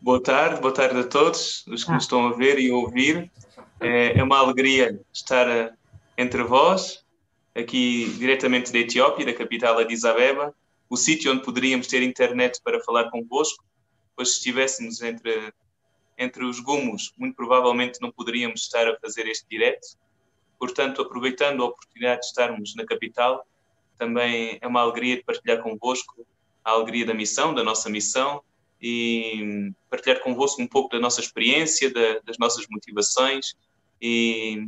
Boa tarde a todos os que nos Ah, estão a ver e a ouvir. É uma alegria estar entre vós, aqui diretamente da Etiópia, da capital Addis Abeba, o sítio onde poderíamos ter internet para falar convosco, pois se estivéssemos entre os gumos, muito provavelmente não poderíamos estar a fazer este direto. Portanto, aproveitando a oportunidade de estarmos na capital, também é uma alegria de partilhar convosco a alegria da missão, da nossa missão, e partilhar convosco um pouco da nossa experiência, das nossas motivações e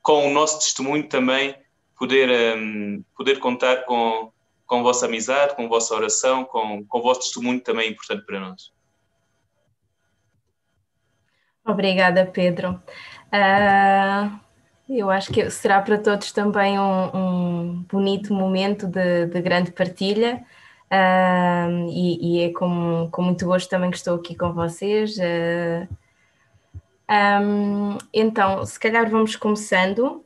com o nosso testemunho também poder contar com a vossa amizade, com a vossa oração, com o vosso testemunho também é importante para nós. obrigada, Pedro. Ah, eu acho que será para todos também um bonito momento de grande partilha. E é com muito gosto também que estou aqui com vocês. Então, se calhar vamos começando.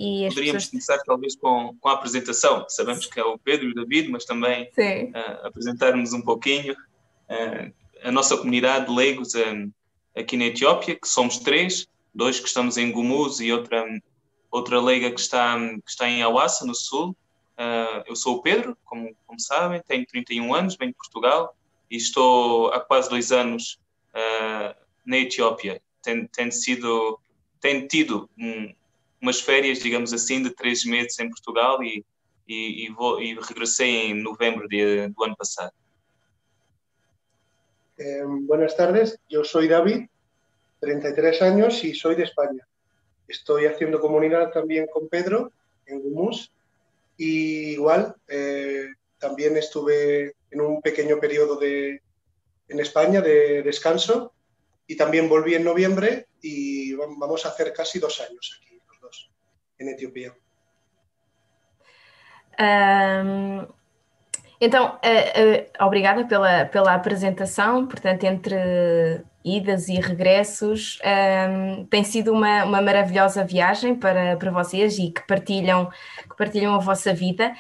E as Poderíamos pessoas. começar talvez com a apresentação. Sabemos que é o Pedro e o David, mas também Sim. apresentarmos um pouquinho a nossa comunidade de leigos aqui na Etiópia, que somos três, dois que estamos em Gumuz e outra leiga que está em Hawassa, no sul. Eu sou o Pedro, como sabem, tenho 31 anos, venho de Portugal e estou há quase 2 anos na Etiópia. Tenho tido umas férias, digamos assim, de 3 meses em Portugal e regressei em novembro do ano passado. Buenas tardes, yo soy David, 33 años y soy de España. Estoy haciendo comunidad también con Pedro en Gumús y igual también estuve en un pequeño periodo en España de descanso y también volví en noviembre y vamos a hacer casi 2 años aquí, los dos, en Etiopía. Então, obrigada pela apresentação. Portanto, entre idas e regressos, tem sido uma maravilhosa viagem para vocês e que partilham a vossa vida.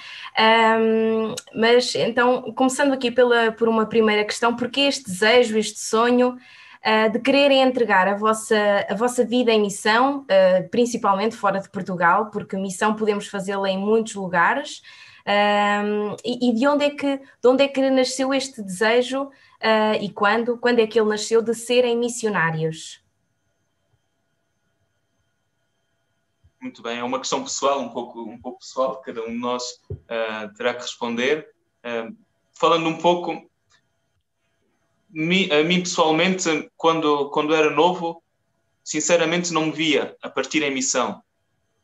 Mas, então, começando aqui por uma primeira questão, porquê este desejo, este sonho de quererem entregar a vossa vida em missão, principalmente fora de Portugal, porque missão podemos fazê-la em muitos lugares. E de onde é que nasceu este desejo e quando é que ele nasceu de serem missionários? Muito bem, é uma questão pessoal, um pouco pessoal, cada um de nós terá que responder. Falando um pouco, a mim pessoalmente, quando era novo, sinceramente não me via a partir em missão.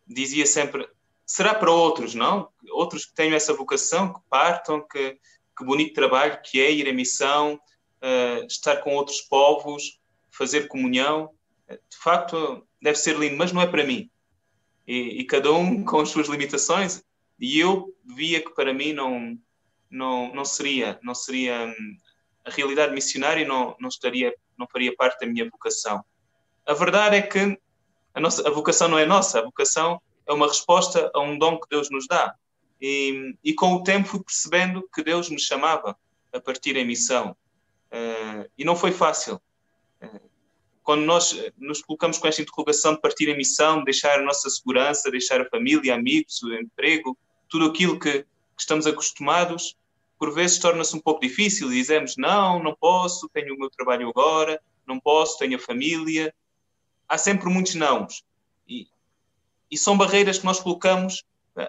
Dizia sempre, será para outros, não? Outros que tenham essa vocação, que partam, que bonito trabalho que é ir à missão, estar com outros povos, fazer comunhão. De facto, deve ser lindo, mas não é para mim. E cada um com as suas limitações. E eu via que para mim não seria a realidade missionária não faria parte da minha vocação. A verdade é que a vocação não é nossa, a vocação é uma resposta a um dom que Deus nos dá. E com o tempo fui percebendo que Deus me chamava a partir em missão. E não foi fácil. Quando nós nos colocamos com esta interrogação de partir em missão, deixar a nossa segurança, deixar a família, amigos, o emprego, tudo aquilo que estamos acostumados, por vezes torna-se um pouco difícil e dizemos, não posso, tenho o meu trabalho agora, não posso, tenho a família. Há sempre muitos nãos. E são barreiras que nós colocamos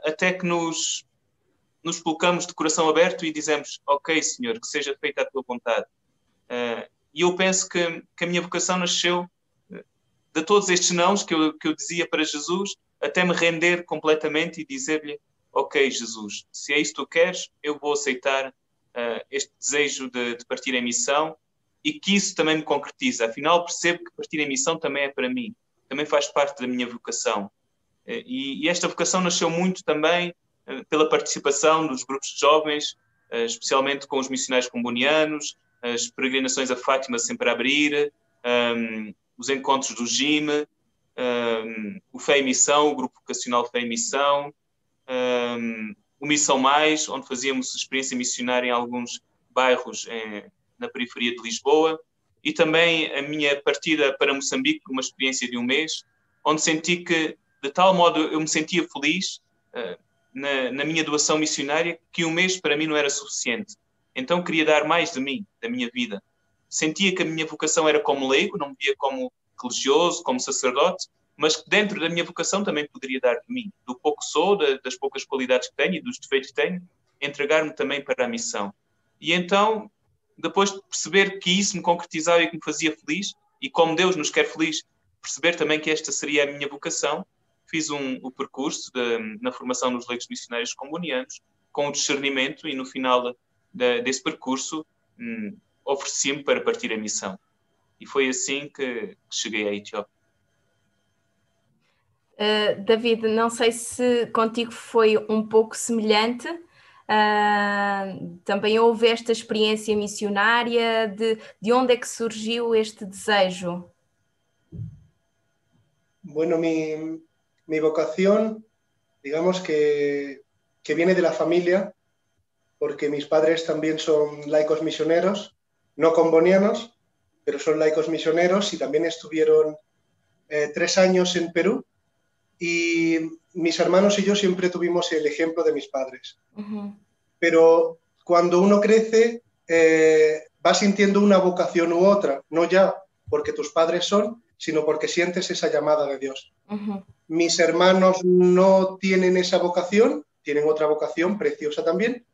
até que nos colocamos de coração aberto e dizemos, ok, Senhor, que seja feita a tua vontade. E eu penso que a minha vocação nasceu de todos estes nãos que eu dizia para Jesus, até me render completamente e dizer-lhe, ok, Jesus, se é isso que tu queres, eu vou aceitar este desejo de partir em missão e que isso também me concretiza. Afinal, percebo que partir em missão também é para mim, também faz parte da minha vocação. E esta vocação nasceu muito também pela participação dos grupos de jovens, especialmente com os missionários combonianos, as peregrinações a Fátima sempre a abrir, os encontros do GIME, o Fé e Missão, o Grupo Vocacional Fé e Missão, o Missão Mais, onde fazíamos experiência missionária em alguns bairros na periferia de Lisboa, e também a minha partida para Moçambique, uma experiência de um mês, onde senti que, de tal modo, eu me sentia feliz na minha doação missionária, que um mês para mim não era suficiente. Então queria dar mais de mim, da minha vida. Sentia que a minha vocação era como leigo, não me via como religioso, como sacerdote, mas que dentro da minha vocação também poderia dar de mim, do pouco sou, das poucas qualidades que tenho e dos defeitos que tenho, entregar-me também para a missão. E então, depois de perceber que isso me concretizava e que me fazia feliz, e como Deus nos quer feliz, perceber também que esta seria a minha vocação, fiz o percurso na formação nos leigos missionários comunianos, com o discernimento, e no final desse percurso ofereci-me para partir a missão. E foi assim que cheguei à Etiópia. David, não sei se contigo foi um pouco semelhante. Também houve esta experiência missionária, de onde é que surgiu este desejo? Bueno, mi vocación, digamos que viene de la familia, porque mis padres también son laicos misioneros, no combonianos, pero son laicos misioneros y también estuvieron 3 años en Perú, y mis hermanos y yo siempre tuvimos el ejemplo de mis padres. Uh-huh. Pero cuando uno crece, va sintiendo una vocación u otra, no ya porque tus padres son, sino porque sientes esa llamada de Dios. Uh-huh. Mis hermanos no tienen esa vocación, tienen otra vocación preciosa también.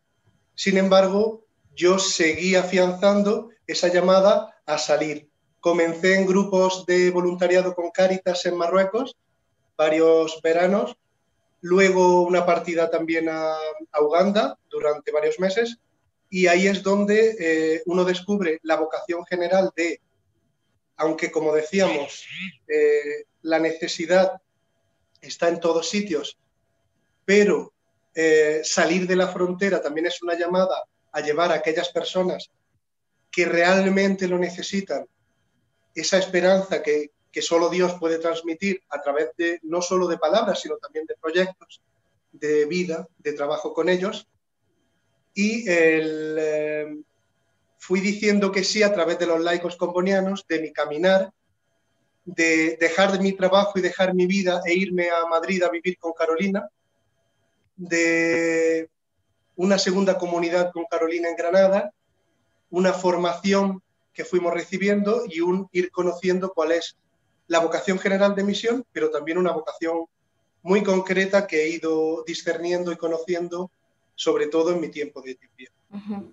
Sin embargo, yo seguí afianzando esa llamada a salir. Comencé en grupos de voluntariado con Cáritas en Marruecos, varios veranos, luego una partida también a Uganda durante varios meses, y ahí es donde uno descubre la vocación general de, aunque como decíamos, la necesidad está en todos sitios, pero salir de la frontera también es una llamada a llevar a aquellas personas que realmente lo necesitan, esa esperanza que solo Dios puede transmitir a través de, no solo de palabras, sino también de proyectos de vida, de trabajo con ellos. Y fui diciendo que sí a través de los laicos combonianos, de mi caminar, de dejar de mi trabajo y dejar mi vida e irme a Madrid a vivir con Carolina, de una segunda comunidad con Carolina en Granada, una formación que fuimos recibiendo y ir conociendo cuál es la vocación general de misión, pero también una vocación muy concreta que he ido discerniendo y conociendo, sobre todo en mi tiempo de Etiopía. Uhum.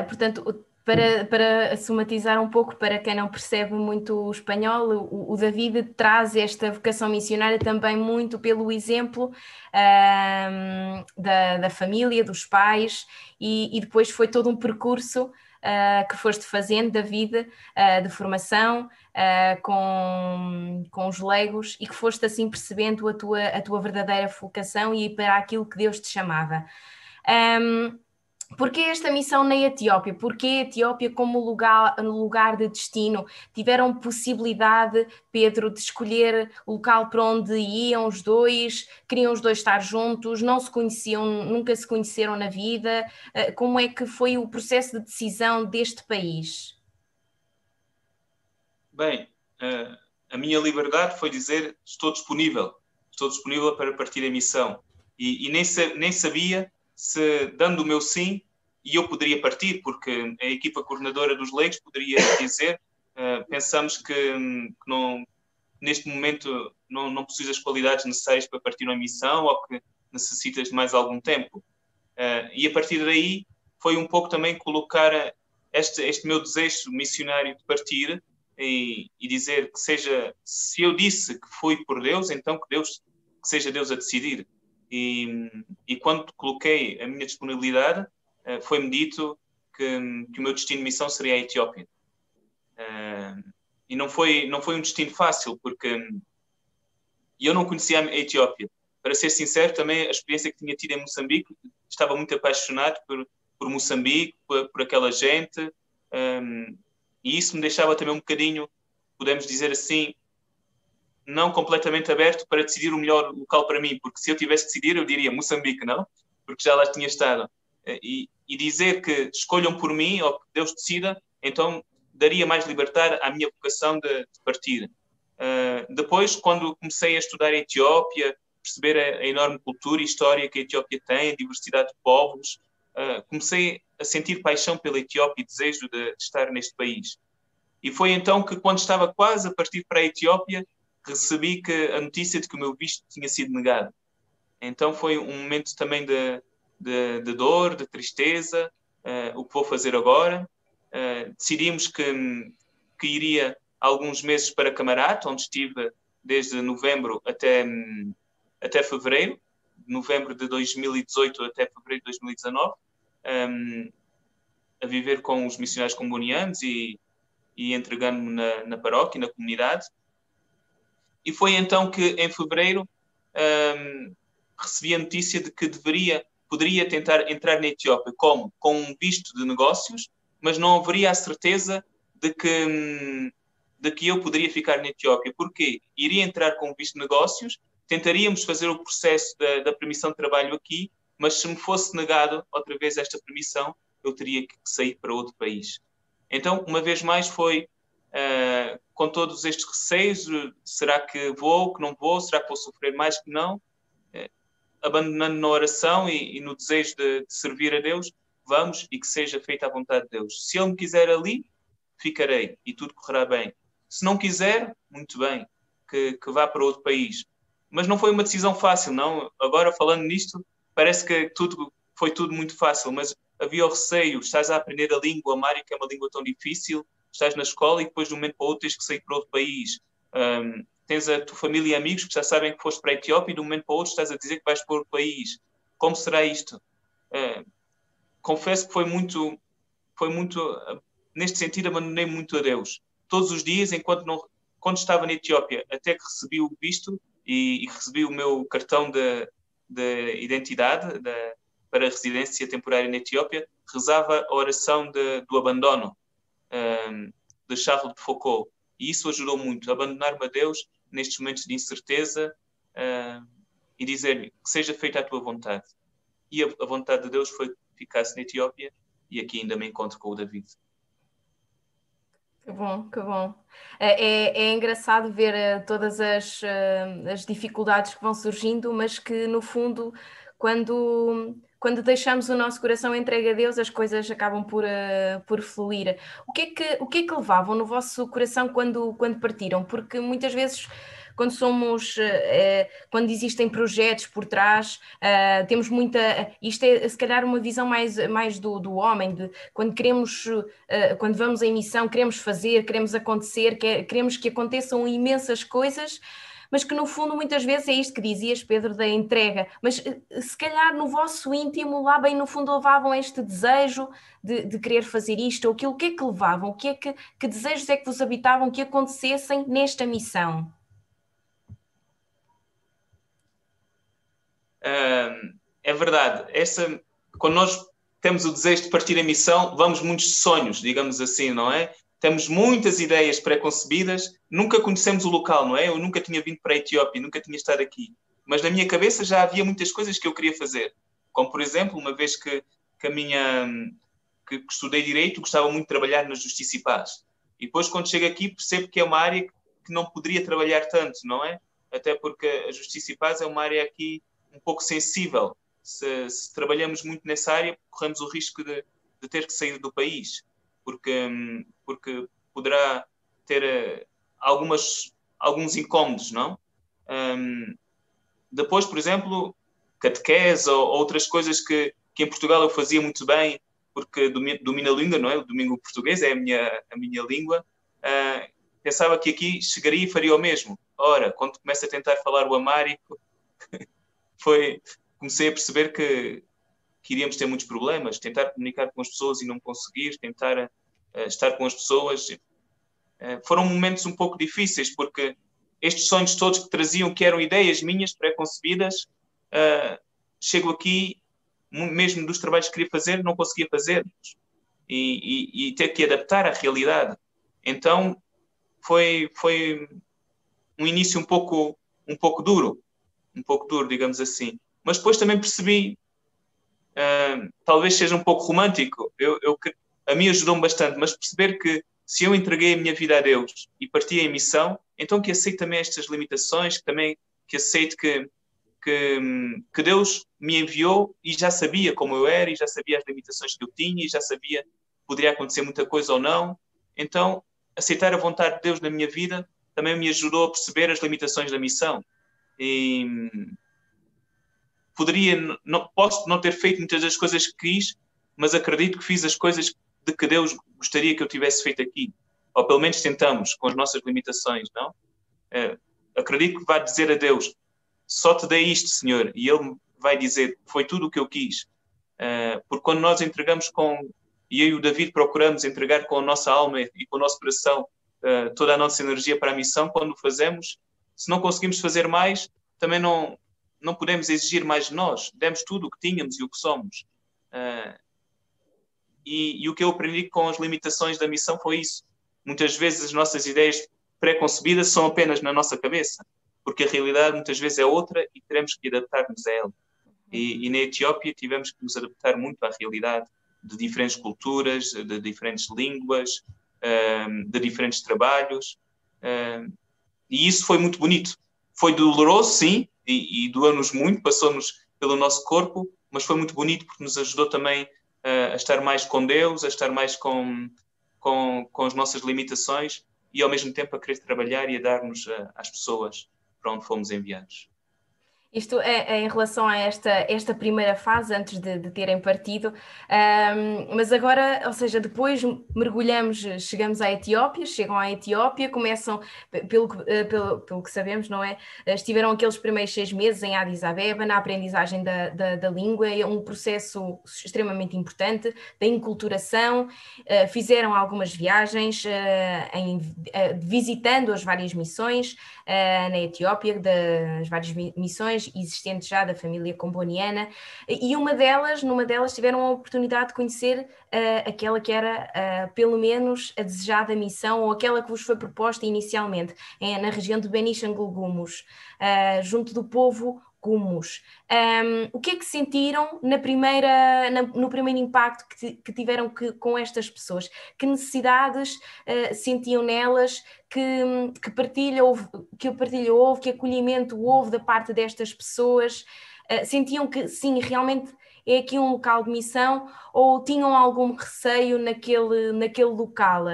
Portanto, para somatizar um pouco, para quem não percebe muito o espanhol, o David traz esta vocação missionária também muito pelo exemplo da família, dos pais, e depois foi todo um percurso que foste fazendo da vida, de formação, com os leigos, e que foste assim percebendo a tua verdadeira vocação e para aquilo que Deus te chamava. Porquê esta missão na Etiópia? Porquê a Etiópia como lugar de destino? Tiveram possibilidade, Pedro, de escolher o local para onde iam os dois? Queriam os dois estar juntos? Não se conheciam, nunca se conheceram na vida? Como é que foi o processo de decisão deste país? Bem, a minha liberdade foi dizer estou disponível para partir a missão. E nem sabia se, dando o meu sim, e eu poderia partir, porque a equipa coordenadora dos leigos poderia dizer pensamos que não, neste momento não possuis as qualidades necessárias para partir uma missão ou que necessitas de mais algum tempo. E a partir daí foi um pouco também colocar este meu desejo missionário de partir e dizer que se eu disse que foi por Deus, então que seja Deus a decidir. E quando coloquei a minha disponibilidade, foi-me dito que o meu destino de missão seria a Etiópia. E não foi um destino fácil, porque eu não conhecia a Etiópia. Para ser sincero, também a experiência que tinha tido em Moçambique, estava muito apaixonado por Moçambique, por aquela gente, e isso me deixava também um bocadinho, podemos dizer assim, não completamente aberto para decidir o melhor local para mim, porque se eu tivesse que decidir, eu diria Moçambique, não? Porque já lá tinha estado. e dizer que escolham por mim ou que Deus decida, então daria mais liberdade à minha vocação de partir. Depois, quando comecei a estudar a Etiópia, perceber a enorme cultura e história que a Etiópia tem, a diversidade de povos, comecei a sentir paixão pela Etiópia e desejo de estar neste país. E foi então que, quando estava quase a partir para a Etiópia, recebi a notícia de que o meu visto tinha sido negado. Então foi um momento também de dor, de tristeza. O que vou fazer agora? Decidimos que iria alguns meses para Camarate, onde estive desde novembro até fevereiro, novembro de 2018 até fevereiro de 2019, a viver com os missionários combonianos e entregando-me na paróquia, na comunidade. E foi então que, em fevereiro, recebi a notícia de que poderia tentar entrar na Etiópia com um visto de negócios, mas não haveria a certeza de que eu poderia ficar na Etiópia. Porquê? Iria entrar com um visto de negócios, tentaríamos fazer o processo da permissão de trabalho aqui, mas se me fosse negado outra vez esta permissão, eu teria que sair para outro país. Então, uma vez mais, foi com todos estes receios, será que vou, que não vou, será que vou sofrer mais que não? Abandonando na oração e no desejo de servir a Deus, vamos e que seja feita a vontade de Deus. Se Ele me quiser ali, ficarei e tudo correrá bem. Se não quiser, muito bem, que vá para outro país. Mas não foi uma decisão fácil, não. Agora, falando nisto, parece que foi tudo muito fácil, mas havia o receio. Estás a aprender a língua, Mário, que é uma língua tão difícil, estás na escola e depois de um momento para o outro tens que sair para outro país. Tens a tua família e amigos que já sabem que foste para a Etiópia e de um momento para o outro estás a dizer que vais para outro país. Como será isto? Confesso que foi muito, neste sentido, abandonei muito a Deus. Todos os dias, quando estava na Etiópia, até que recebi o visto e recebi o meu cartão de identidade para a residência temporária na Etiópia, rezava a oração do abandono de Charles de Foucault. E isso ajudou muito, abandonar-me a Deus nestes momentos de incerteza e dizer-lhe que seja feita a tua vontade. E a vontade de Deus foi que ficasse na Etiópia e aqui ainda me encontro com o David. Que bom, que bom. É engraçado ver todas as dificuldades que vão surgindo, mas que no fundo, quando deixamos o nosso coração entregue a Deus, as coisas acabam por fluir. O que é que levavam no vosso coração quando partiram? Porque muitas vezes, quando existem projetos por trás, temos muita. Isto é se calhar uma visão mais do homem, quando quando vamos em missão, queremos fazer, queremos acontecer, queremos que aconteçam imensas coisas, mas que no fundo muitas vezes é isto que dizias, Pedro, da entrega, mas se calhar no vosso íntimo, lá bem no fundo levavam este desejo de querer fazer isto ou aquilo. O que é que levavam? Que desejos é que vos habitavam que acontecessem nesta missão? É verdade. Quando nós temos o desejo de partir a missão, vamos muitos sonhos, digamos assim, não é? Temos muitas ideias pré-concebidas, nunca conhecemos o local, não é? Eu nunca tinha vindo para a Etiópia, nunca tinha estado aqui. Mas na minha cabeça já havia muitas coisas que eu queria fazer. Como, por exemplo, uma vez que estudei Direito, gostava muito de trabalhar na Justiça e Paz. E depois, quando chego aqui, percebo que é uma área que não poderia trabalhar tanto, não é? Até porque a Justiça e Paz é uma área aqui um pouco sensível. Se trabalhamos muito nessa área, corremos o risco de ter que sair do país, porque poderá ter alguns incómodos, não? Depois, por exemplo, catequese ou outras coisas que em Portugal eu fazia muito bem, porque domino a língua, não é? O domingo português é a minha língua. Pensava que aqui chegaria e faria o mesmo. Ora, quando começo a tentar falar o amárico, comecei a perceber que iríamos ter muitos problemas, tentar comunicar com as pessoas e não conseguir, tentar estar com as pessoas. Foram momentos um pouco difíceis, porque estes sonhos todos que traziam, que eram ideias minhas pré-concebidas, chego aqui, mesmo dos trabalhos que queria fazer, não conseguia fazer e ter que adaptar à realidade. Então, foi um início um pouco duro, digamos assim. Mas depois também percebi talvez seja um pouco romântico. A mim ajudou-me bastante, mas perceber que se eu entreguei a minha vida a Deus e parti em missão, então que aceito também estas limitações, que aceito que Deus me enviou e já sabia como eu era, e já sabia as limitações que eu tinha, e já sabia que poderia acontecer muita coisa ou não. Então, aceitar a vontade de Deus na minha vida também me ajudou a perceber as limitações da missão. E posso não ter feito muitas das coisas que quis, mas acredito que fiz as coisas de que Deus gostaria que eu tivesse feito aqui. Ou pelo menos tentamos, com as nossas limitações, não? Acredito que vai dizer a Deus, só te dei isto, Senhor, e Ele vai dizer, foi tudo o que eu quis. Porque quando nós entregamos e eu e o David procuramos entregar com a nossa alma e com o nosso coração toda a nossa energia para a missão, quando o fazemos, se não conseguimos fazer mais, também não podemos exigir mais de nós. Demos tudo o que tínhamos e o que somos. E o que eu aprendi com as limitações da missão foi isso. Muitas vezes as nossas ideias pré-concebidas são apenas na nossa cabeça, porque a realidade muitas vezes é outra e teremos que adaptar-nos a ela. E na Etiópia tivemos que nos adaptar muito à realidade de diferentes culturas, de diferentes línguas, de diferentes trabalhos. E isso foi muito bonito. Foi doloroso, sim, e doeu-nos muito, passou-nos pelo nosso corpo, mas foi muito bonito porque nos ajudou também a estar mais com Deus, a estar mais com as nossas limitações e ao mesmo tempo a querer trabalhar e a dar-nos às pessoas para onde fomos enviados. Isto é em relação a esta primeira fase, antes de terem partido, mas agora, ou seja, depois mergulhamos, chegamos à Etiópia, chegam à Etiópia, começam, pelo que sabemos, não é? Estiveram aqueles primeiros 6 meses em Addis Abeba, na aprendizagem da língua, é um processo extremamente importante, da enculturação, fizeram algumas viagens, visitando as várias missões na Etiópia, das várias missões existentes já da família comboniana, e numa delas tiveram a oportunidade de conhecer aquela que era pelo menos a desejada missão, ou aquela que vos foi proposta inicialmente, na região de Benishangul-Gumuz, junto do povo Gumuz. O que é que sentiram no primeiro impacto que tiveram com estas pessoas? Que necessidades sentiam nelas? Que partilha houve, que acolhimento houve da parte destas pessoas? Sentiam que sim, realmente é aqui um local de missão, ou tinham algum receio naquele local?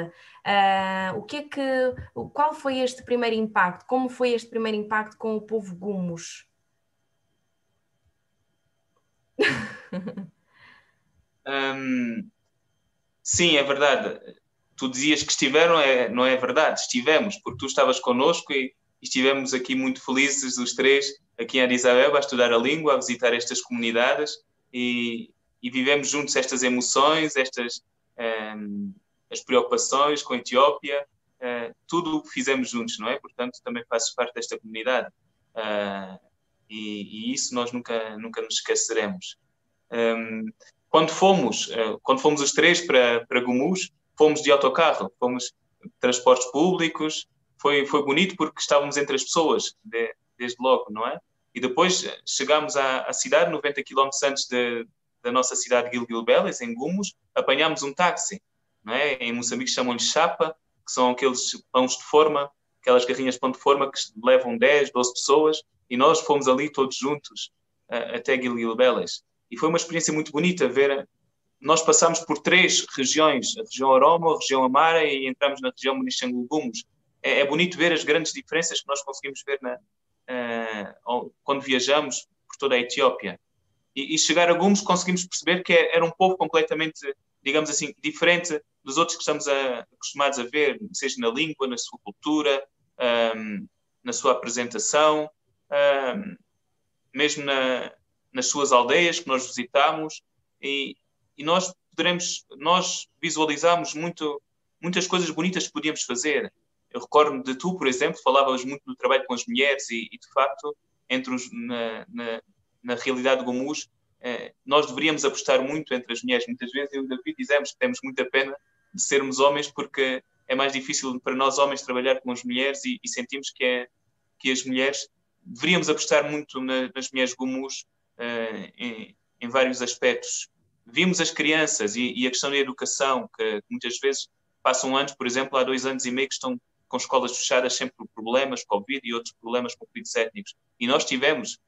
Qual foi este primeiro impacto? Como foi este primeiro impacto com o povo Gumuz? Sim, é verdade. Tu dizias que estiveram, não é verdade? Estivemos, porque tu estavas connosco e estivemos aqui muito felizes, os três, aqui em Addis Abeba, a estudar a língua, a visitar estas comunidades e vivemos juntos estas emoções, as preocupações com a Etiópia, tudo o que fizemos juntos, não é? Portanto, também fazes parte desta comunidade. E isso nós nunca nos esqueceremos. Quando fomos os três para Gumuz, fomos de autocarro, fomos de transportes públicos, foi bonito porque estávamos entre as pessoas, desde logo, não é? E depois chegámos à cidade, 90 km antes da nossa cidade de Gilgil-Belis, em Gumuz, apanhámos um táxi, não é? Em Moçambique chamam-lhe chapa, que são aqueles pães de forma, aquelas carrinhas de pão de forma que levam 10, 12 pessoas, e nós fomos ali todos juntos até Gilgil-Belis. E foi uma experiência muito bonita ver. Nós passámos por 3 regiões, a região Oromo, a região Amara e entramos na região Benishangul-Gumuz. É bonito ver as grandes diferenças que nós conseguimos ver quando viajamos por toda a Etiópia. E chegar a Gumuz conseguimos perceber que era um povo completamente, digamos assim, diferente dos outros que estamos acostumados a ver, seja na língua, na sua cultura, na sua apresentação, mesmo nas suas aldeias que nós visitámos, e nós visualizamos muitas coisas bonitas que podíamos fazer. Eu recordo-me de tu, por exemplo, falavas muito do trabalho com as mulheres e de facto, na realidade de Gumuz, nós deveríamos apostar muito entre as mulheres. Muitas vezes eu e o David dizemos que temos muita pena de sermos homens porque é mais difícil para nós homens trabalhar com as mulheres e sentimos que as mulheres deveríamos apostar muito nas mulheres Gumuz em vários aspectos. Vimos as crianças e a questão da educação, que muitas vezes passam anos, por exemplo, há 2 anos e meio que estão com escolas fechadas sempre por problemas, Covid e outros problemas, conflitos étnicos. E nós tiramos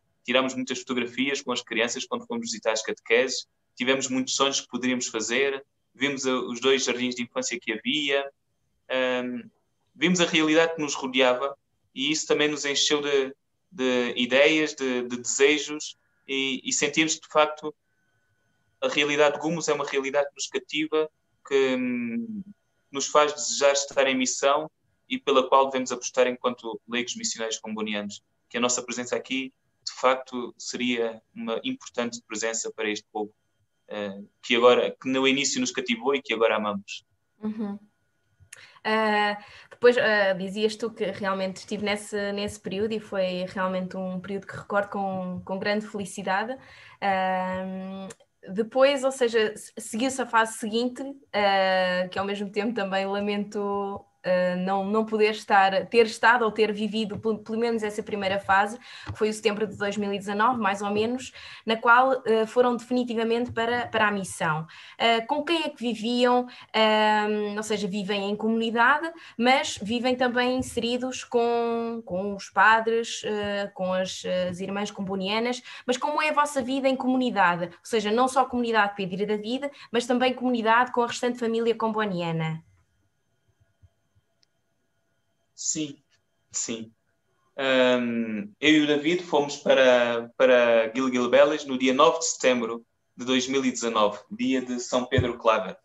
muitas fotografias com as crianças quando fomos visitar as catequeses, tivemos muitos sonhos que poderíamos fazer, vimos os 2 jardins de infância que havia, vimos a realidade que nos rodeava e isso também nos encheu de ideias, de desejos e sentimos de facto a realidade de Gumos é uma realidade que nos cativa, que nos faz desejar estar em missão e pela qual devemos apostar enquanto leigos missionários combonianos, que a nossa presença aqui de facto seria uma importante presença para este povo, que no início nos cativou e que agora amamos. Uhum. Depois dizias tu que realmente estive nesse período e foi realmente um período que recordo com grande felicidade. Depois, ou seja, seguiu-se a fase seguinte, que ao mesmo tempo também lamento não poder ter estado ou ter vivido pelo menos essa primeira fase, que foi o setembro de 2019, mais ou menos, na qual foram definitivamente para a missão. Com quem é que viviam? Ou seja, vivem em comunidade, mas vivem também inseridos com os padres, com as irmãs combonianas, mas como é a vossa vida em comunidade? Ou seja, não só comunidade Pedra da Vida, mas também comunidade com a restante família comboniana. Sim. Eu e o David fomos para Gilgil-Belis no dia 9 de setembro de 2019, dia de São Pedro Claver.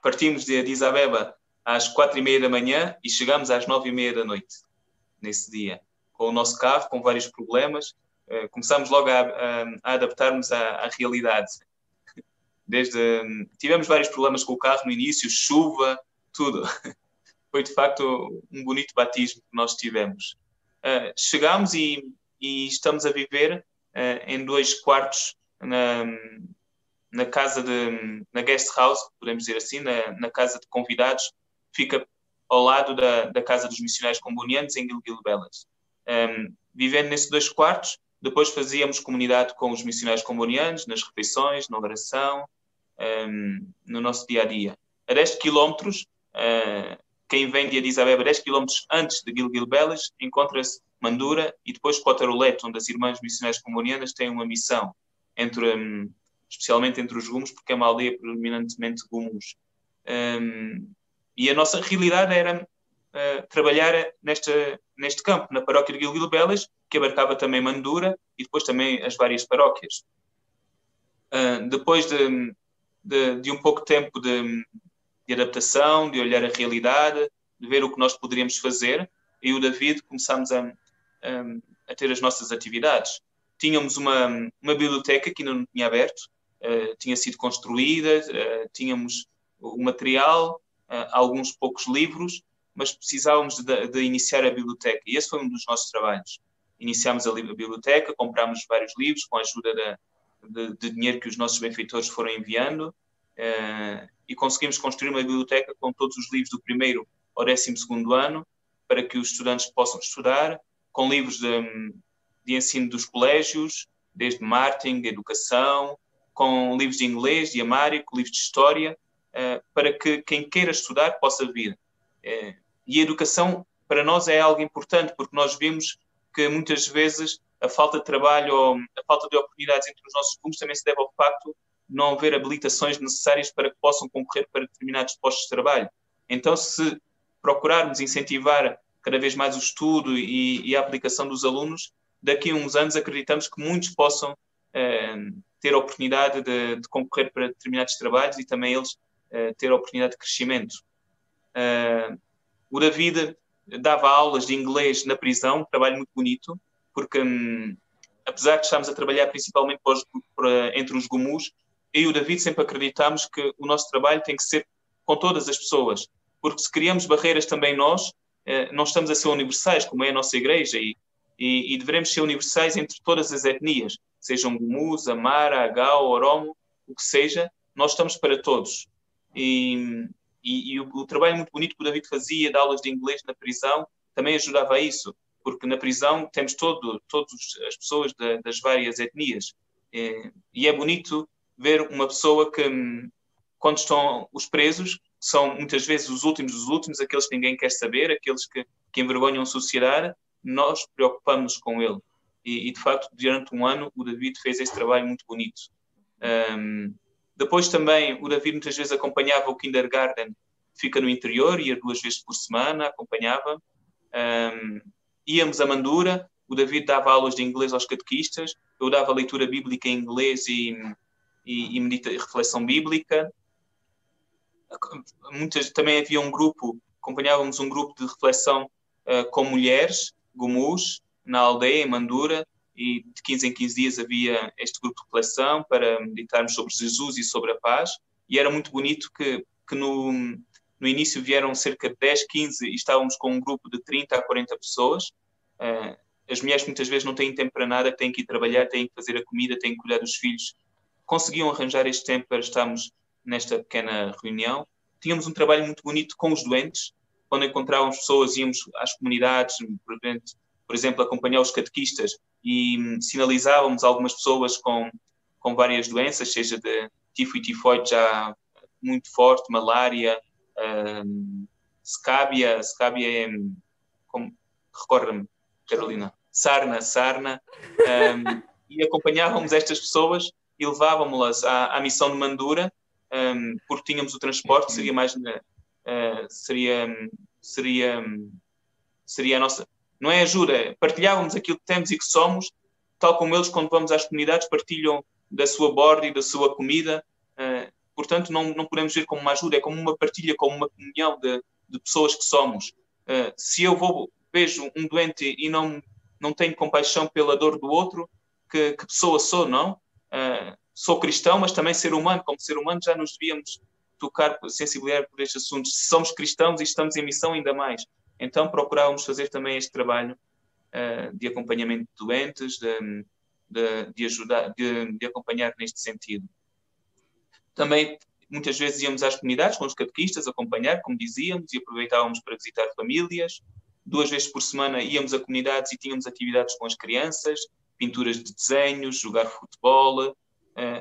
Partimos de Addis Abeba às 4h30 da manhã e chegamos às 9h30 da noite, nesse dia, com o nosso carro, com vários problemas. Começámos logo a adaptar-nos à realidade. Tivemos vários problemas com o carro no início, chuva, tudo. Foi de facto um bonito batismo que nós tivemos. Chegámos e estamos a viver em 2 quartos na casa na guest house, podemos dizer assim, na casa de convidados, fica ao lado da casa dos missionários combonianos em Gilgil-Belis. Vivendo nesses 2 quartos, depois fazíamos comunidade com os missionários combonianos, nas refeições, na oração, no nosso dia-a-dia. A 10 quilómetros, quem vem de Addis Abeba 10 km antes de Gilgil-Belis encontra-se Mandura e depois Cotarolet, onde as irmãs missionárias combonianas têm uma missão, especialmente entre os Gumos, porque é uma aldeia predominantemente Gumos. E a nossa realidade era trabalhar neste campo, na paróquia de Gilgil-Belis, que abarcava também Mandura e depois também as várias paróquias. Depois de um pouco tempo de adaptação, de olhar a realidade, de ver o que nós poderíamos fazer, eu e o David começámos a ter as nossas atividades. Tínhamos uma biblioteca que ainda não tinha aberto, tinha sido construída, tínhamos o material, alguns poucos livros, mas precisávamos de iniciar a biblioteca. E esse foi um dos nossos trabalhos. Iniciámos a biblioteca, comprámos vários livros com a ajuda de dinheiro que os nossos benfeitores foram enviando, e conseguimos construir uma biblioteca com todos os livros do 1º ao 12º ano, para que os estudantes possam estudar, com livros de ensino dos colégios, desde marketing, educação, com livros de inglês, de amárico, livros de história, para que quem queira estudar possa vir. E a educação, para nós, é algo importante, porque nós vimos que muitas vezes a falta de trabalho ou a falta de oportunidades entre os nossos Gumos também se deve ao facto de não haver habilitações necessárias para que possam concorrer para determinados postos de trabalho. Então, se procurarmos incentivar cada vez mais o estudo e a aplicação dos alunos, daqui a uns anos acreditamos que muitos possam ter a oportunidade de concorrer para determinados trabalhos e também eles ter a oportunidade de crescimento. O David dava aulas de inglês na prisão, um trabalho muito bonito, porque apesar de estarmos a trabalhar principalmente entre os Gumus, eu e o David sempre acreditamos que o nosso trabalho tem que ser com todas as pessoas, porque se criamos barreiras também nós, não estamos a ser universais, como é a nossa igreja, e devemos ser universais entre todas as etnias, sejam Gumus, Amara, Agao, Oromo, o que seja, nós estamos para todos. E o trabalho muito bonito que o David fazia de aulas de inglês na prisão também ajudava a isso, porque na prisão temos todas as pessoas das várias etnias, E é bonito ver uma pessoa que, quando estão os presos, são muitas vezes os últimos dos últimos, aqueles que ninguém quer saber, aqueles que envergonham a sociedade, nós preocupamos-nos com ele. E, de facto, durante um ano, o David fez esse trabalho muito bonito. Depois também, o David muitas vezes acompanhava o kindergarten, que fica no interior, ia 2 vezes por semana, acompanhava. Íamos a Mandura, o David dava aulas de inglês aos catequistas, eu dava leitura bíblica em inglês e reflexão bíblica. Também havia um grupo, acompanhávamos um grupo de reflexão com mulheres, Gumus, na aldeia, em Mandura, e de 15 em 15 dias havia este grupo de reflexão para meditarmos sobre Jesus e sobre a paz, e era muito bonito que no início vieram cerca de 10, 15 e estávamos com um grupo de 30 a 40 pessoas. As mulheres muitas vezes não têm tempo para nada, têm que ir trabalhar, têm que fazer a comida, têm que cuidar dos filhos. Conseguiam arranjar este tempo para estarmos nesta pequena reunião. Tínhamos um trabalho muito bonito com os doentes. Quando encontrávamos pessoas, íamos às comunidades, por exemplo, acompanhar os catequistas e sinalizávamos algumas pessoas com várias doenças, seja de tifo e tifoide já muito forte, malária, scabia é... Recorda-me, Carolina. Sarna. E acompanhávamos estas pessoas e levávamos-las à missão de Mandura, porque tínhamos o transporte, seria a nossa... Não é ajuda, partilhávamos aquilo que temos e que somos, tal como eles, quando vamos às comunidades, partilham da sua borda e da sua comida. Portanto, não podemos ver como uma ajuda, é como uma partilha, como uma comunhão de pessoas que somos. Se eu vejo um doente e não tenho compaixão pela dor do outro, que pessoa sou, não? Sou cristão, mas também ser humano. Como ser humano já nos devíamos tocar, sensibilizar por estes assuntos. Se somos cristãos e estamos em missão, ainda mais. Então procurávamos fazer também este trabalho de acompanhamento de doentes, de ajudar, de acompanhar neste sentido. Também muitas vezes íamos às comunidades com os catequistas acompanhar, como dizíamos, e aproveitávamos para visitar famílias. 2 vezes por semana íamos a comunidades e tínhamos atividades com as crianças, pinturas de desenhos, jogar futebol.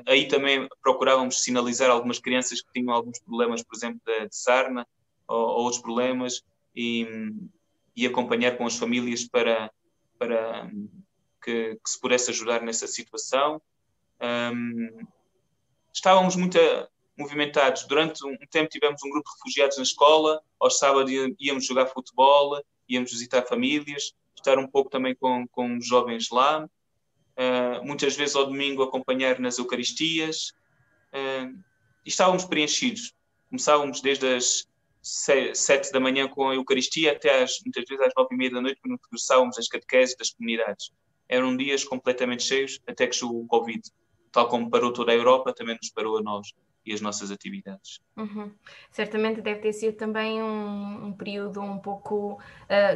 Aí também procurávamos sinalizar algumas crianças que tinham alguns problemas, por exemplo, de sarna ou outros problemas, e acompanhar com as famílias para que se pudesse ajudar nessa situação. Estávamos muito movimentados. Durante um tempo tivemos um grupo de refugiados na escola, aos sábados íamos jogar futebol, íamos visitar famílias, estar um pouco também com os jovens lá. Muitas vezes ao domingo acompanhar nas Eucaristias. E estávamos preenchidos. Começávamos desde as 7 da manhã com a Eucaristia até muitas vezes às 9h30 da noite, quando regressávamos às catequeses das comunidades. Eram dias completamente cheios até que chegou o Covid. Tal como parou toda a Europa, também nos parou a nós e as nossas atividades. Certamente deve ter sido também um período um pouco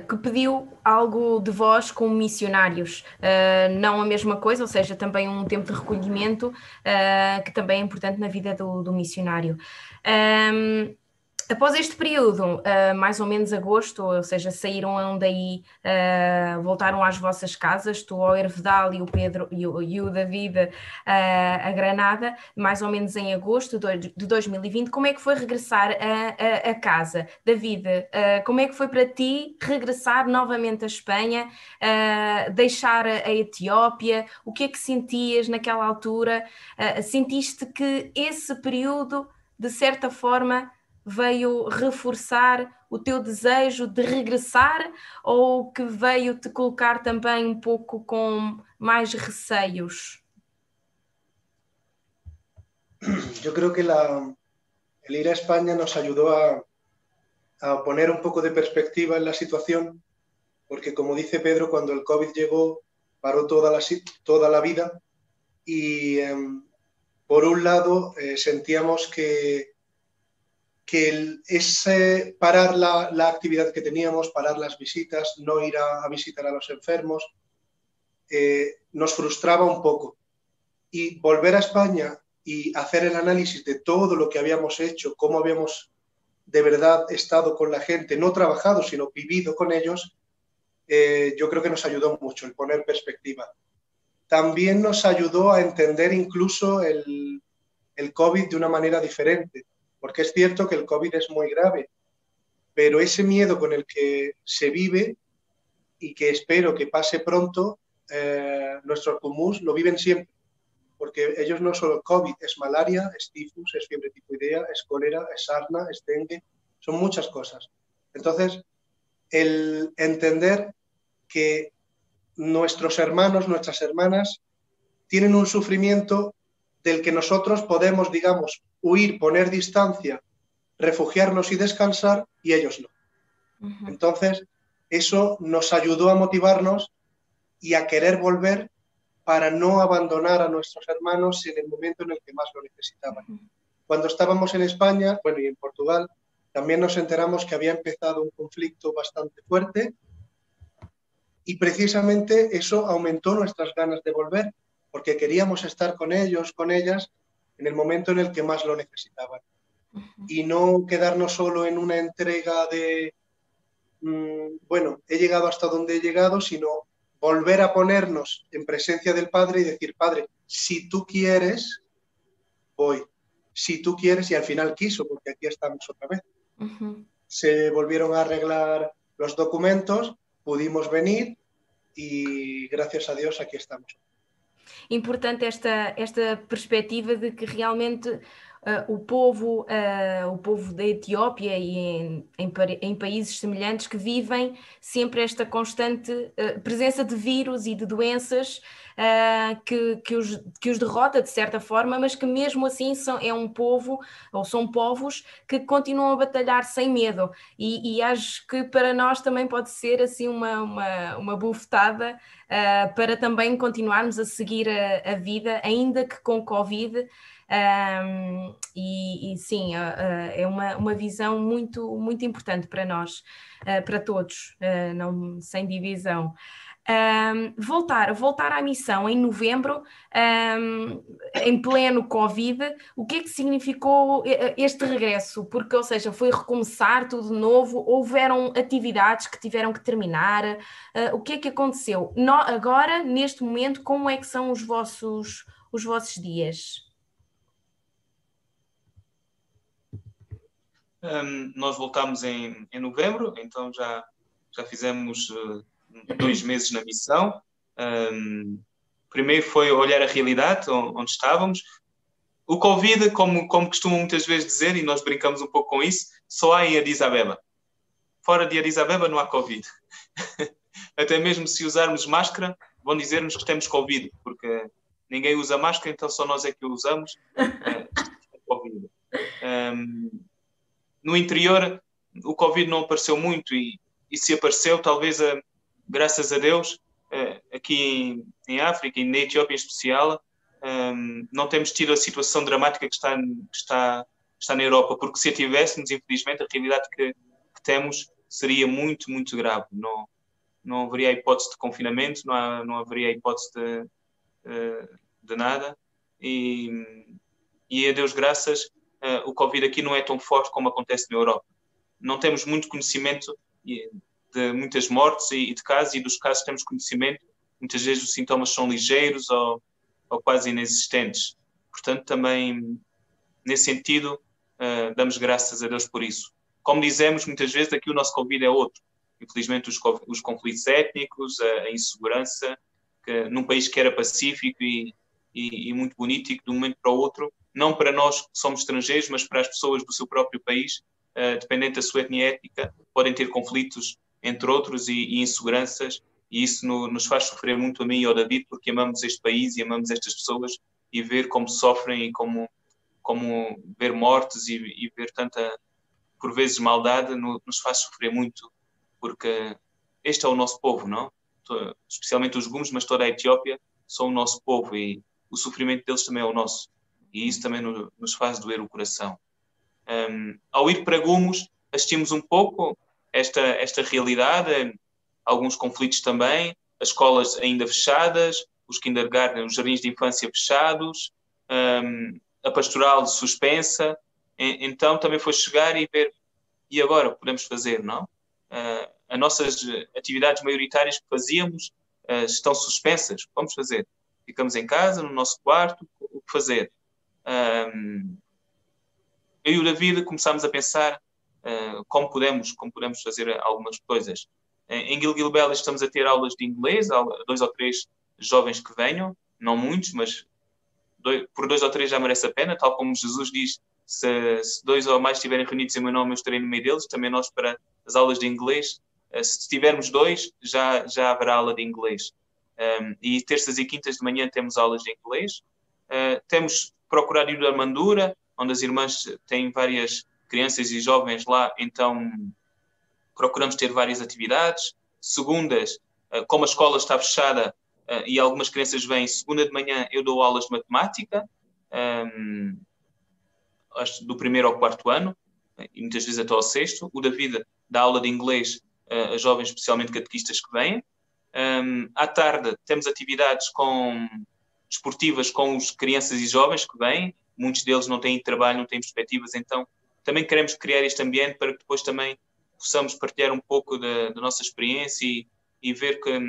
que pediu algo de vós como missionários, não a mesma coisa, ou seja, também um tempo de recolhimento que também é importante na vida do missionário. Após este período, mais ou menos agosto, ou seja, saíram daí, voltaram às vossas casas, tu ao Hervedal e o Pedro e o David a Granada, mais ou menos em agosto de 2020. Como é que foi regressar a casa? David, como é que foi para ti regressar novamente à Espanha, deixar a Etiópia? O que é que sentias naquela altura? Sentiste que esse período, de certa forma, veio reforçar o teu desejo de regressar, ou que veio te colocar também um pouco com mais receios? Yo creo que el ir a España nos ayudó a poner un poco de perspectiva en la situación, porque como dice Pedro, cuando el COVID llegó, paró toda la vida y por un lado sentíamos que ese parar la actividad que teníamos, parar las visitas, no ir a visitar a los enfermos, nos frustraba un poco. Y volver a España y hacer el análisis de todo lo que habíamos hecho, cómo habíamos de verdad estado con la gente, no trabajado, sino vivido con ellos, yo creo que nos ayudó mucho el poner perspectiva. también nos ayudó a entender incluso el COVID de una manera diferente, porque es cierto que el COVID es muy grave, pero ese miedo con el que se vive y que espero que pase pronto, nuestros comuns lo viven siempre, porque ellos no solo COVID, es malaria, es tifus, es fiebre tifoidea, es cólera, es sarna, es dengue, son muchas cosas. Entonces, el entender que nuestros hermanos, nuestras hermanas, tienen un sufrimiento del que nosotros podemos, digamos, huir, poner distancia, refugiarnos y descansar, y ellos no. Entonces, eso nos ayudó a motivarnos y a querer volver para no abandonar a nuestros hermanos en el momento en el que más lo necesitaban. Cuando estábamos en España, bueno, y en Portugal, también nos enteramos que había empezado un conflicto bastante fuerte y precisamente eso aumentó nuestras ganas de volver, porque queríamos estar con ellos, con ellas, en el momento en el que más lo necesitaban. Y no quedarnos solo en una entrega de, bueno, he llegado hasta donde he llegado, sino volver a ponernos en presencia del Padre y decir, Padre, si tú quieres, voy. Si tú quieres, y al final quiso, porque aquí estamos otra vez. Se volvieron a arreglar los documentos, pudimos venir e graças a Deus aqui estamos. Importante esta perspectiva de que realmente o povo da Etiópia e em países semelhantes que vivem sempre esta constante presença de vírus e de doenças que os derrota de certa forma, mas que mesmo assim são povos que continuam a batalhar sem medo e acho que para nós também pode ser assim uma bufetada para também continuarmos a seguir a vida, ainda que com Covid. E sim, é uma visão muito, muito importante para nós, para todos, não, sem divisão. Voltar à missão em novembro, em pleno Covid, o que é que significou este regresso? Porque, ou seja, foi recomeçar tudo de novo, houveram atividades que tiveram que terminar, o que é que aconteceu? Agora, neste momento, como é que são os vossos dias? Nós voltámos em novembro, então já fizemos 2 meses na missão. Primeiro foi olhar a realidade onde estávamos. O Covid, como costumam muitas vezes dizer, e nós brincamos um pouco com isso, só há em Addis Abeba. Fora de Addis Abeba não há Covid. Até mesmo se usarmos máscara, vão dizer-nos que temos Covid, porque ninguém usa máscara, então só nós é que o usamos. Covid. No interior, o Covid não apareceu muito e se apareceu, talvez, graças a Deus, aqui em África e na Etiópia em especial, não temos tido a situação dramática que está na Europa, porque se a tivéssemos, infelizmente, a realidade que temos seria muito, muito grave. Não haveria hipótese de confinamento, não haveria hipótese de nada. E a Deus graças, o Covid aqui não é tão forte como acontece na Europa. Não temos muito conhecimento de muitas mortes e de casos, e dos casos temos conhecimento. Muitas vezes os sintomas são ligeiros ou quase inexistentes. Portanto, também, nesse sentido, damos graças a Deus por isso. Como dizemos, muitas vezes aqui o nosso Covid é outro. Infelizmente, os conflitos étnicos, a insegurança, que num país que era pacífico e muito bonito, e que de um momento para o outro, não para nós que somos estrangeiros, mas para as pessoas do seu próprio país, dependente da sua etnia étnica, podem ter conflitos, entre outros, e inseguranças, e isso nos faz sofrer muito a mim e ao David, porque amamos este país e amamos estas pessoas, e ver como sofrem e como ver mortes e ver tanta, por vezes, maldade, nos faz sofrer muito, porque este é o nosso povo, não? Especialmente os Gumes, mas toda a Etiópia são o nosso povo, e o sofrimento deles também é o nosso. E isso também nos faz doer o coração. Ao ir para Gumos, assistimos um pouco esta realidade, alguns conflitos também, as escolas ainda fechadas, os kindergarten, os jardins de infância fechados, a pastoral suspensa. Então também foi chegar e ver, e agora podemos fazer, não? As nossas atividades maioritárias que fazíamos estão suspensas, vamos fazer. ficamos em casa, no nosso quarto, o que fazer? Eu e o David começámos a pensar como podemos fazer algumas coisas. Em Gilgilbel estamos a ter aulas de inglês, 2 ou 3 jovens que venham, não muitos, mas por 2 ou 3 já merece a pena, tal como Jesus diz, se 2 ou mais estiverem reunidos em meu nome, eu estarei no meio deles. Também nós, para as aulas de inglês, se tivermos 2, já haverá aula de inglês. E terças e quintas de manhã temos aulas de inglês. Temos procurado ir à Mandura, onde as irmãs têm várias crianças e jovens lá, então procuramos ter várias atividades. Segundas, como a escola está fechada e algumas crianças vêm, segunda de manhã eu dou aulas de matemática, do 1º ao 4º ano, e muitas vezes até ao 6º. O David dá aula de inglês a jovens, especialmente catequistas que vêm. À tarde temos atividades desportivas com os crianças e jovens que vêm. Muitos deles não têm trabalho, não têm perspectivas, então também queremos criar este ambiente para que depois também possamos partilhar um pouco da nossa experiência e ver que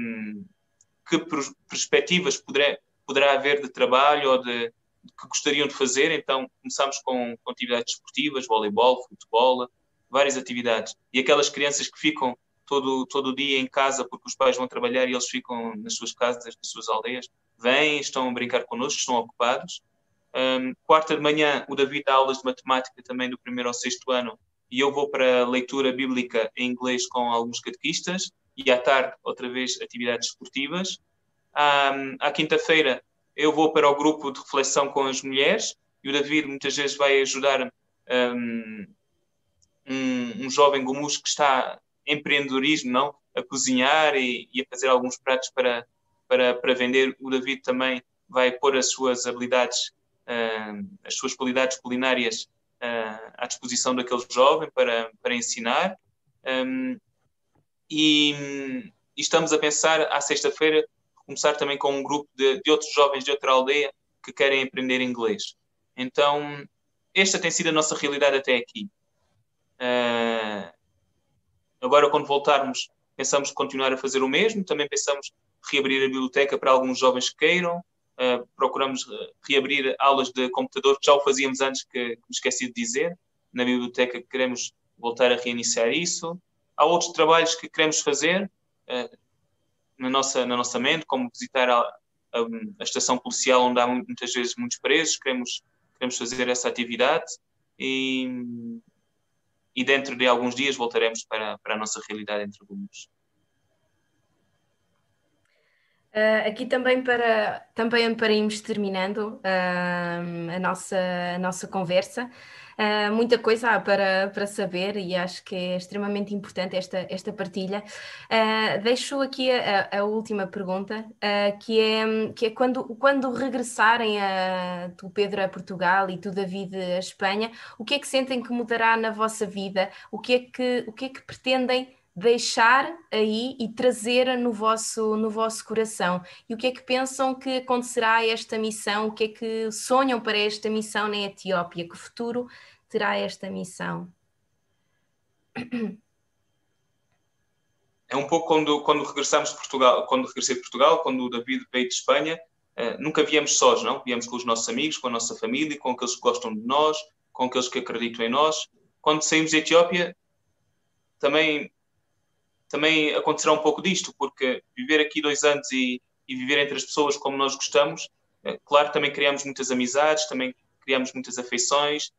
perspectivas poderá haver de trabalho ou que gostariam de fazer. Então começamos com atividades desportivas, voleibol, futebol, várias atividades. E aquelas crianças que ficam todo o dia em casa porque os pais vão trabalhar e eles ficam nas suas casas, nas suas aldeias, vêm, estão a brincar connosco, estão ocupados. Quarta de manhã o David dá aulas de matemática também do 1º ao 6º ano e eu vou para a leitura bíblica em inglês com alguns catequistas e à tarde outra vez atividades esportivas. À quinta-feira eu vou para o grupo de reflexão com as mulheres e o David muitas vezes vai ajudar um jovem gomus que está em empreendedorismo, não? A cozinhar e a fazer alguns pratos para vender. O David também vai pôr as suas habilidades, as suas qualidades culinárias à disposição daquele jovem para ensinar. E estamos a pensar, à sexta-feira, começar também com um grupo de outros jovens de outra aldeia que querem aprender inglês. Então, esta tem sido a nossa realidade até aqui. Agora, quando voltarmos, pensamos continuar a fazer o mesmo. Também pensamos reabrir a biblioteca para alguns jovens que queiram. Procuramos reabrir aulas de computador, que já o fazíamos antes, que me esqueci de dizer. Na biblioteca queremos voltar a reiniciar isso. Há outros trabalhos que queremos fazer na nossa mente, como visitar a estação policial onde há muitas vezes muitos presos. Queremos fazer essa atividade e dentro de alguns dias voltaremos para a nossa realidade entre alunos. Aqui também para irmos terminando a nossa conversa, muita coisa há para saber e acho que é extremamente importante esta partilha. Deixo aqui a última pergunta, que é quando regressarem, tu, Pedro, a Portugal e tu, David, a Espanha, o que é que sentem que mudará na vossa vida? O que é que pretendem deixar aí e trazer no vosso coração? E o que é que pensam que acontecerá a esta missão? O que é que sonham para esta missão na Etiópia? Que futuro terá esta missão? É um pouco quando regressamos de Portugal, quando regressei de Portugal, quando o David veio de Espanha, nunca viemos sós, não? Viemos com os nossos amigos, com a nossa família, com aqueles que gostam de nós, com aqueles que acreditam em nós. Quando saímos da Etiópia, também acontecerá um pouco disto, porque viver aqui 2 anos e viver entre as pessoas como nós gostamos, claro, também criamos muitas amizades, também criamos muitas afeições,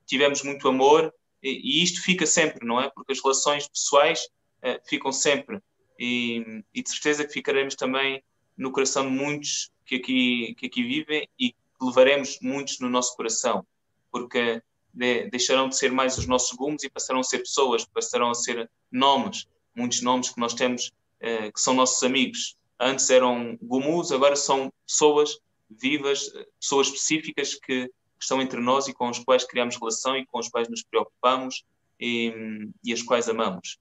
tivemos muito amor, e isto fica sempre, não é? Porque as relações pessoais ficam sempre, e de certeza que ficaremos também no coração de muitos que aqui vivem e que levaremos muitos no nosso coração, porque deixarão de ser mais os nossos gumos e passarão a ser pessoas, passarão a ser nomes, muitos nomes que nós temos que são nossos amigos. Antes eram gumus, agora são pessoas vivas, pessoas específicas que estão entre nós e com as quais criamos relação e com as quais nos preocupamos e as quais amamos.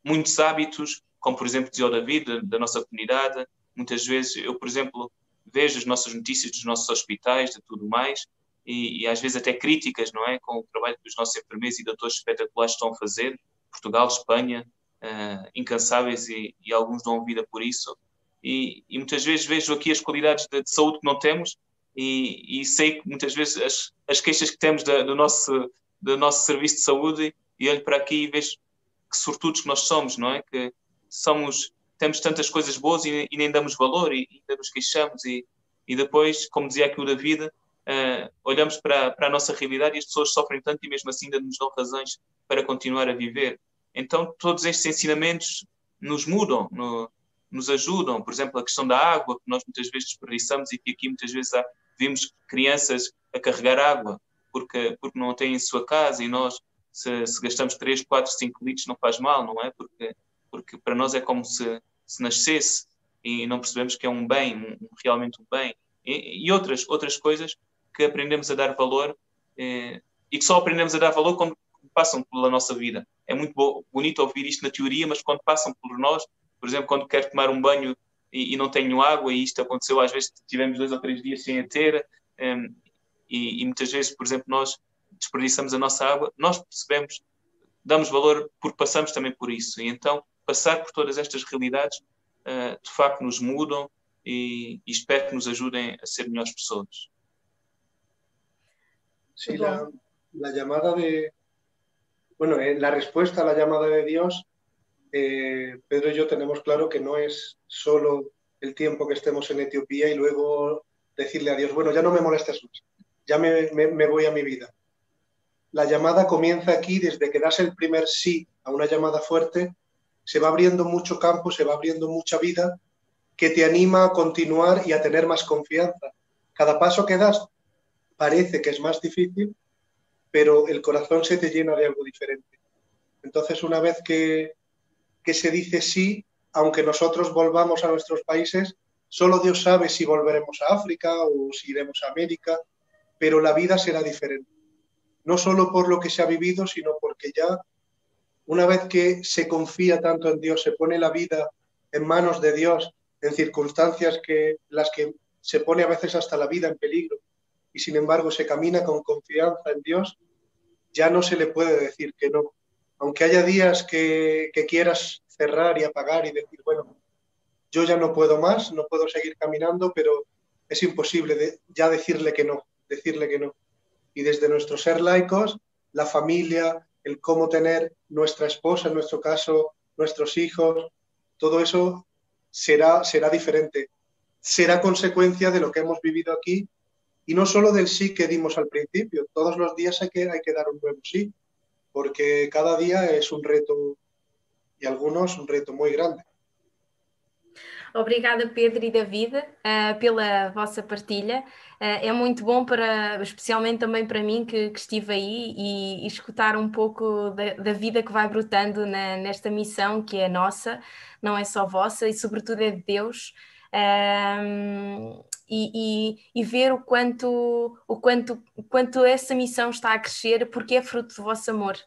Muitos hábitos, como por exemplo dizia o David, da nossa comunidade, muitas vezes eu, por exemplo, vejo as nossas notícias dos nossos hospitais, de tudo mais, e às vezes até críticas, não é? Com o trabalho que os nossos enfermeiros e doutores espetaculares estão a fazer, Portugal, Espanha, incansáveis e alguns dão vida por isso. e muitas vezes vejo aqui as qualidades de saúde que não temos e sei que muitas vezes as queixas que temos do nosso serviço de saúde e olho para aqui e vejo que sortudos que nós somos, não é? Que temos tantas coisas boas e nem damos valor e ainda nos queixamos e depois, como dizia aqui o David, olhamos para a nossa realidade e as pessoas sofrem tanto e mesmo assim ainda nos dão razões para continuar a viver. Então, todos estes ensinamentos nos mudam, nos ajudam. Por exemplo, a questão da água, que nós muitas vezes desperdiçamos e que aqui muitas vezes vimos crianças a carregar água porque não têm em sua casa e nós, se gastamos 3, 4, 5 litros, não faz mal, não é? Porque para nós é como se nascesse e não percebemos que é um bem, realmente um bem. E outras coisas que aprendemos a dar valor e que só aprendemos a dar valor quando passam pela nossa vida. É muito bonito ouvir isto na teoria, mas quando passam por nós, por exemplo, quando quero tomar um banho e não tenho água, e isto aconteceu às vezes, tivemos 2 ou 3 dias sem a ter, e muitas vezes, por exemplo, nós desperdiçamos a nossa água, nós percebemos, damos valor porque passamos também por isso. E então, passar por todas estas realidades, de facto, nos mudam e espero que nos ajudem a ser melhores pessoas. Sí, la llamada bueno, la respuesta a la llamada de Dios, Pedro y yo tenemos claro que no es solo el tiempo que estemos en Etiopía y luego decirle a Dios, bueno, ya no me molestes más, ya me voy a mi vida. La llamada comienza aquí desde que das el primer sí a una llamada fuerte, se va abriendo mucho campo, se va abriendo mucha vida que te anima a continuar y a tener más confianza. Cada paso que das parece que es más difícil, pero el corazón se te llena de algo diferente. Entonces, una vez que se dice sí, aunque nosotros volvamos a nuestros países, solo Dios sabe si volveremos a África o si iremos a América, pero la vida será diferente. No solo por lo que se ha vivido, sino porque ya una vez que se confía tanto en Dios, se pone la vida en manos de Dios, en circunstancias las que se pone a veces hasta la vida en peligro, y sin embargo se camina con confianza en Dios, ya no se le puede decir que no. Aunque haya días que quieras cerrar y apagar y decir, bueno, yo ya no puedo más, no puedo seguir caminando, pero es imposible ya decirle que no. Y desde nuestro ser laicos, la familia, el cómo tener nuestra esposa, en nuestro caso, nuestros hijos, todo eso será diferente. Será consecuencia de lo que hemos vivido aquí y no solo del sí que dimos al principio. Todos los días hay que dar un nuevo sí, porque cada día es un reto e alguns um reto muito grande. Obrigada, Pedro e David, pela vossa partilha. É muito bom, especialmente também para mim, que estive aí e escutar um pouco da vida que vai brotando nesta missão que é nossa, não é só vossa e sobretudo é de Deus. E ver o quanto essa missão está a crescer porque é fruto do vosso amor.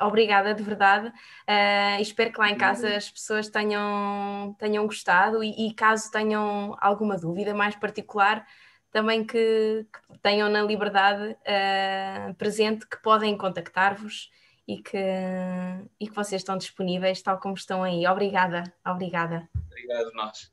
Obrigada, de verdade. Espero que lá em casa as pessoas tenham gostado e caso tenham alguma dúvida mais particular, também que tenham na liberdade presente que podem contactar-vos e que vocês estão disponíveis tal como estão aí. Obrigada. Obrigado, nós.